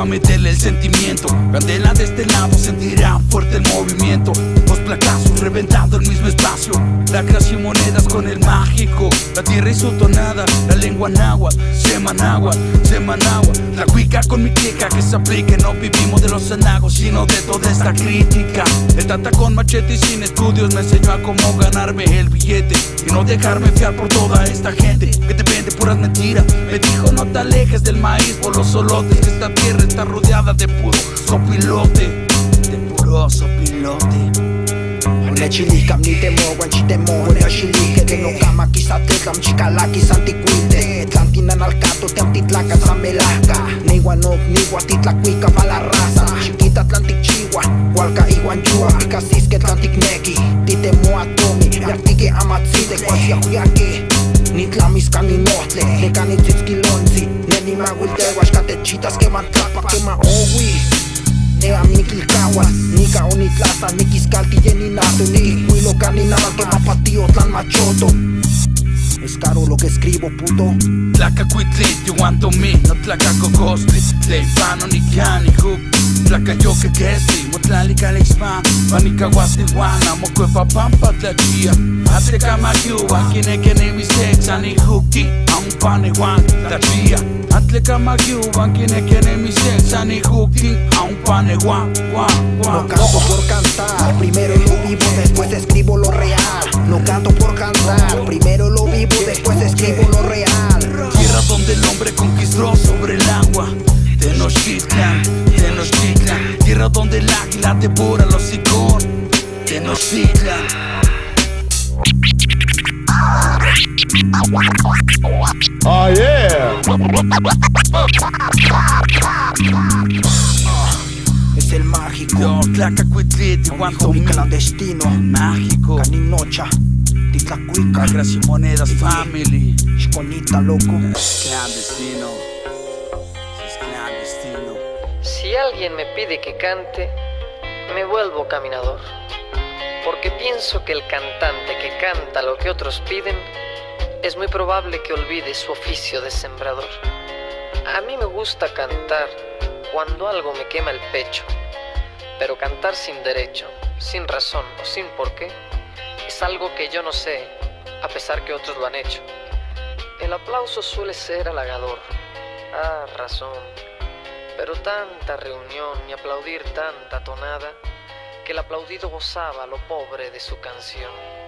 meterle el sentimiento. Candela de este lado, sentirá fuerte el movimiento. Los placazos reventando el mismo espacio. Lacras y monedas con el mágico. La tierra y su tonada, la lengua náhuatl, Semanagua, la cuica con mi clica que se aplique. No vivimos de los anagos, sino de toda esta crítica. El tata con machete y sin estudios me enseñó a cómo ganarme el billete y no dejarme fiar por toda esta gente que te vende puras mentiras. Me dijo no te alejes del maíz por los solotes, que esta tierra está rodeada de puro sopilote. De puro sopilote. Ne chilikam ni temo wan chitemo Wena chilike de no kama kisa tetlam chikalaki santicuite Tlantinan al cato te antitlaca zamelaka Niwanok niwa titlacuica pa la raza Chiquita Atlantic chiwa Hualca iguan yua Picasisque Atlantic neki Titemo atomi Yartique amatzite Cuasia huyaki Nitlamis ni notle Ne canitzitskilonzi Neni maguilteguas Catechitas que van tlapa quema owi Ne amikilkawas, nika onitlaza, nikiskalti yeninato, nikihuilo caninama que mapatio tlan machoto. Es caro lo que escribo, puto. Tlaca cuitliti, guantomi, no tlaca cocosli, tleipano ni cani hook. Tlaca yo que kesi, motlalica leispan, panica guastiguana, mocuepa pampa tlachia. Atre camagiuan, kine kene mi sexa, ni hooki, a un paneguan, tlachia. Atle camagiuan, kine mi sexa, ni hooki, a un paneguan, No canto por cantar, primero lo vivo, después escribo lo real. No canto por cantar, primero lo vivo, después escribo lo real. Tierra donde el hombre conquistó sobre el agua. Tenochtitlan, Tenochtitlan. Tierra donde el águila devora los hocicón. Tenochtitlan. Oh yeah. Es el mágico. Yo, Tlacacuitliti, Mi clandestino. Mágico. Caninocha. Titlacuica. Lacras y monedas, family. Chiconita, loco. Clandestino. Es clandestino. Si alguien me pide que cante, me vuelvo caminador. Porque pienso que el cantante que canta lo que otros piden, es muy probable que olvide su oficio de sembrador. A mí me gusta cantar cuando algo me quema el pecho, pero cantar sin derecho, sin razón o sin porqué, es algo que yo no sé, a pesar que otros lo han hecho. El aplauso suele ser halagador, razón, pero tanta reunión y aplaudir tanta tonada, que el aplaudido gozaba lo pobre de su canción.